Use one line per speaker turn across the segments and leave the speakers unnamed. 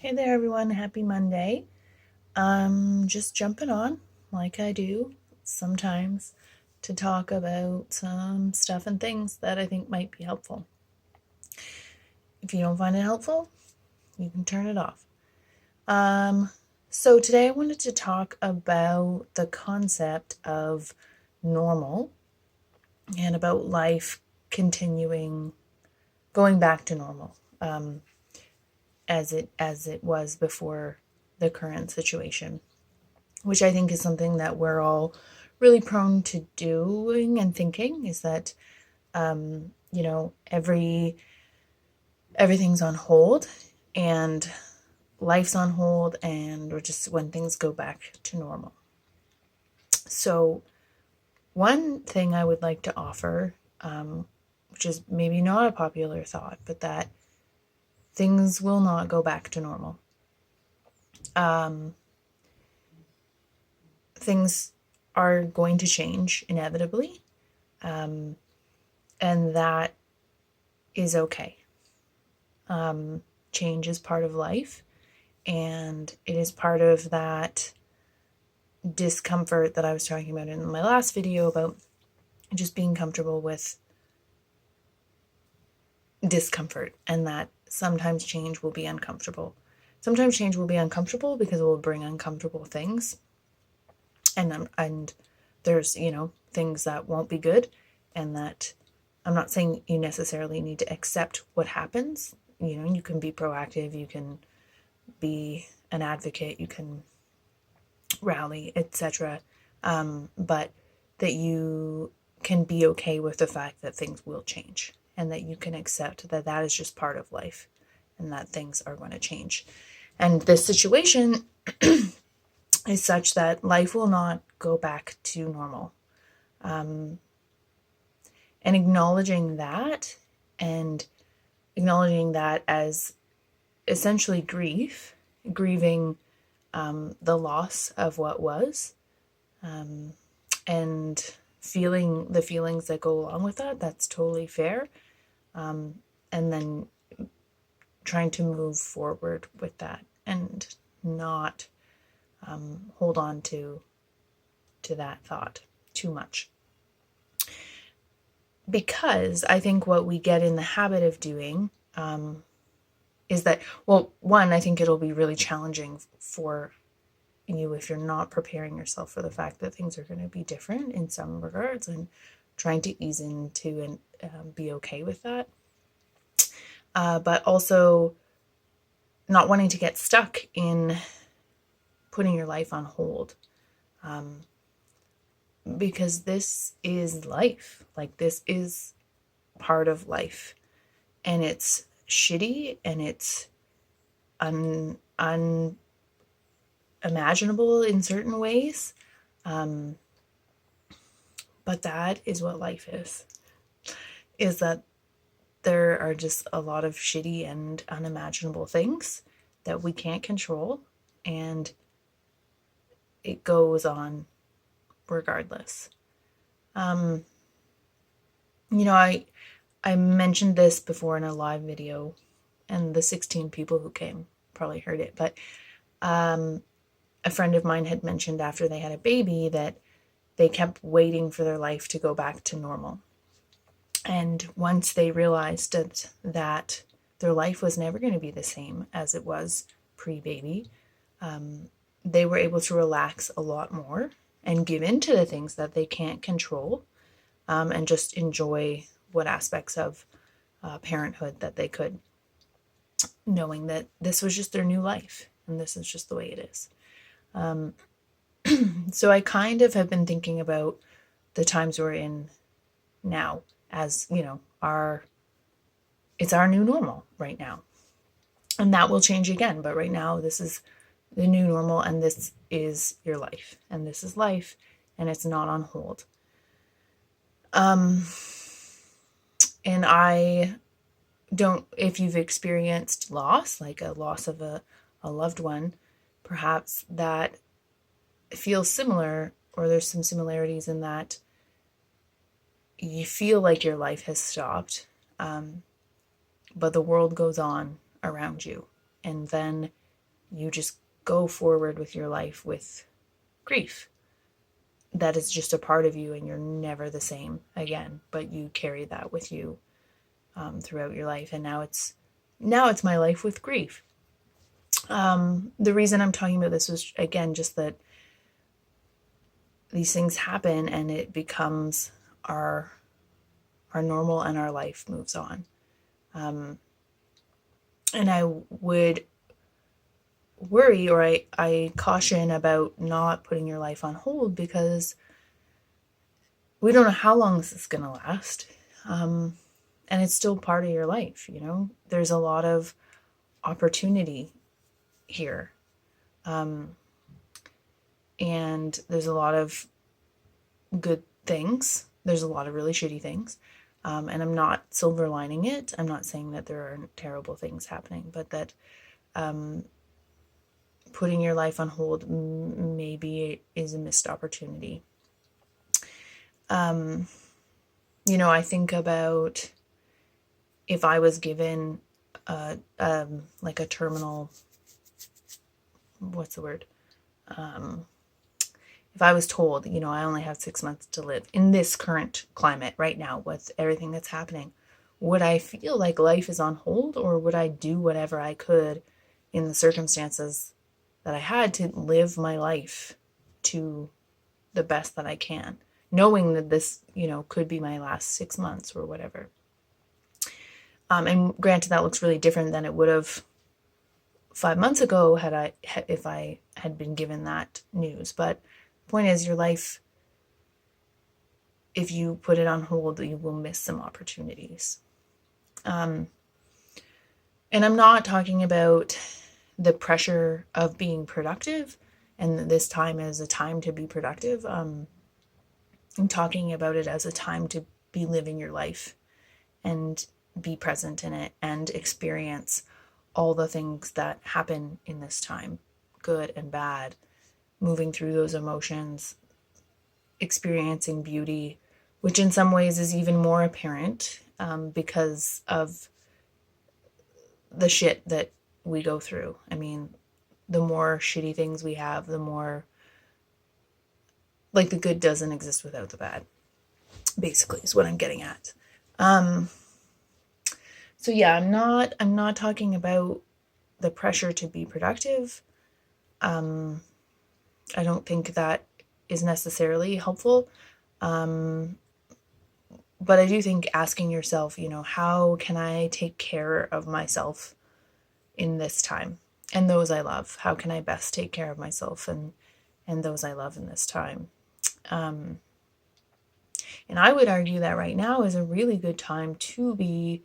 Hey there, everyone. Happy Monday. Just jumping on, like I do sometimes, to talk about some stuff and things that I think might be helpful. If you don't find it helpful, you can turn it off. So today I wanted to talk about the concept of normal and about life continuing, going back to normal, as it was before the current situation, which I think is something that we're all really prone to doing and thinking, is that everything's on hold and life's on hold, and or just when things go back to normal. So one thing I would like to offer, which is maybe not a popular thought, but that things will not go back to normal. Things are going to change inevitably, and that is okay. Change is part of life, and it is part of that discomfort that I was talking about in my last video about just being comfortable with discomfort, and that sometimes change will be uncomfortable. Sometimes change will be uncomfortable because it will bring uncomfortable things, and there's things that won't be good, and that I'm not saying you necessarily need to accept what happens. You can be proactive, you can be an advocate, you can rally, etc. But that you can be okay with the fact that things will change, and that you can accept that that is just part of life, and that things are going to change. And this situation is such that life will not go back to normal. And acknowledging that, and acknowledging that as essentially grieving the loss of what was, and feeling the feelings that go along with that, that's totally fair. And then trying to move forward with that, and not hold on to that thought too much. Because I think what we get in the habit of doing is that, well, one, I think it'll be really challenging for you if you're not preparing yourself for the fact that things are going to be different in some regards, and trying to ease into and be okay with that. But also not wanting to get stuck in putting your life on hold. Because this is life. Like, this is part of life. And it's shitty, and it's unimaginable in certain ways. But that is what life is that there are just a lot of shitty and unimaginable things that we can't control, and it goes on regardless. I mentioned this before in a live video, and the 16 people who came probably heard it, but a friend of mine had mentioned after they had a baby that they kept waiting for their life to go back to normal. And once they realized that their life was never going to be the same as it was pre-baby, they were able to relax a lot more and give in to the things that they can't control, and just enjoy what aspects of parenthood that they could, knowing that this was just their new life and this is just the way it is. So I kind of have been thinking about the times we're in now as, it's our new normal right now. And that will change again. But right now, this is the new normal, and this is your life. And this is life, and it's not on hold. And I don't, if you've experienced loss, like a loss of a loved one, perhaps that feels similar, or there's some similarities in that you feel like your life has stopped, but the world goes on around you. And then you just go forward with your life with grief. That is just a part of you, and you're never the same again, but you carry that with you throughout your life. And now it's my life with grief. The reason I'm talking about this was, again, just that these things happen and it becomes our normal, and our life moves on. And I would worry, or I caution about not putting your life on hold, because we don't know how long this is going to last. And it's still part of your life, There's a lot of opportunity here. And there's a lot of good things. There's a lot of really shitty things. And I'm not silver lining it. I'm not saying that there aren't terrible things happening, but that putting your life on hold maybe is a missed opportunity. I think about if I was given like a terminal, what's the word? If I was told, I only have 6 months to live in this current climate right now with everything that's happening, would I feel like life is on hold, or would I do whatever I could in the circumstances that I had to live my life to the best that I can, knowing that this, could be my last 6 months or whatever. And granted, that looks really different than it would have 5 months ago if I had been given that news. But the point is, your life, if you put it on hold, you will miss some opportunities. And I'm not talking about the pressure of being productive, and this time is a time to be productive. I'm talking about it as a time to be living your life and be present in it and experience all the things that happen in this time, good and bad, moving through those emotions, experiencing beauty, which in some ways is even more apparent because of the shit that we go through. I mean, the more shitty things we have, the more, like, the good doesn't exist without the bad, basically, is what I'm getting at. So yeah, I'm not talking about the pressure to be productive. I don't think that is necessarily helpful. But I do think asking yourself, how can I take care of myself in this time and those I love? How can I best take care of myself and those I love in this time? And I would argue that right now is a really good time to be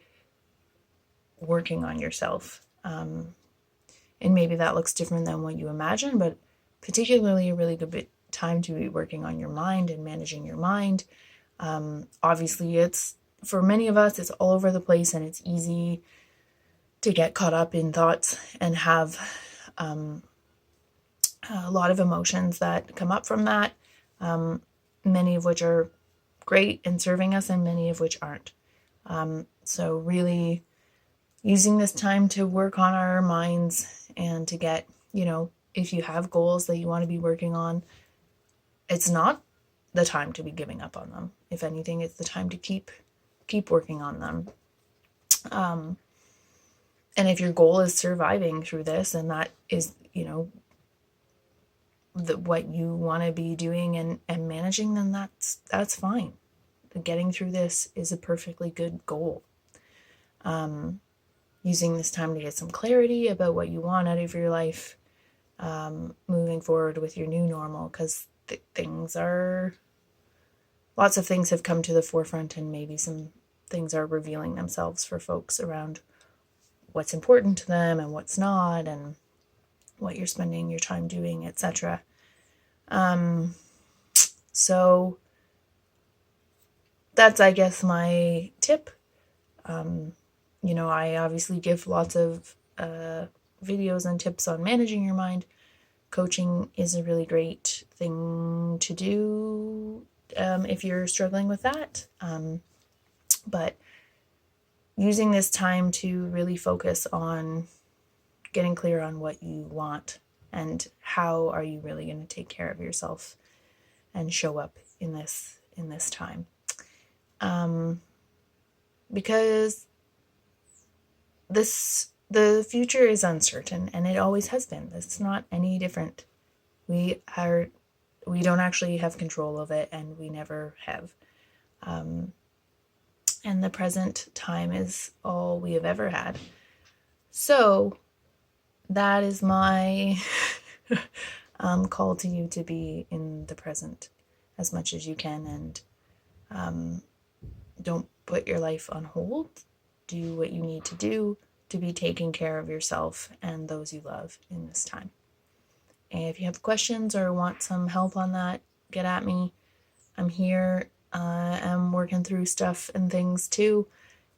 working on yourself. And maybe that looks different than what you imagine, but particularly a really good time to be working on your mind and managing your mind. Obviously, it's, for many of us, it's all over the place, and it's easy to get caught up in thoughts and have a lot of emotions that come up from that, many of which are great and serving us, and many of which aren't. So really using this time to work on our minds and to get, if you have goals that you want to be working on, it's not the time to be giving up on them. If anything, it's the time to keep working on them. And if your goal is surviving through this, and that is, what you want to be doing and managing, then that's fine. Getting through this is a perfectly good goal. Using this time to get some clarity about what you want out of your life, moving forward with your new normal, because lots of things have come to the forefront, and maybe some things are revealing themselves for folks around what's important to them and what's not, and what you're spending your time doing, etc. So that's, I guess, my tip. I obviously give lots of videos and tips on managing your mind. Coaching is a really great thing to do if you're struggling with that. But using this time to really focus on getting clear on what you want and how are you really going to take care of yourself and show up in this time. Because the future is uncertain, and it always has been. It's not any different. We don't actually have control of it, and we never have. And the present time is all we have ever had. So that is my call to you, to be in the present as much as you can, and don't put your life on hold. Do what you need to do to be taking care of yourself and those you love in this time. And if you have questions or want some help on that, get at me. I'm here. I'm working through stuff and things too,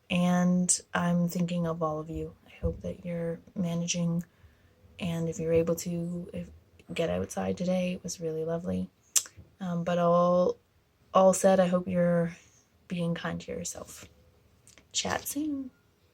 and I'm thinking of all of you. I hope that you're managing, and if you're able to, get outside today. It was really lovely. But all said, I hope you're being kind to yourself. Chat soon.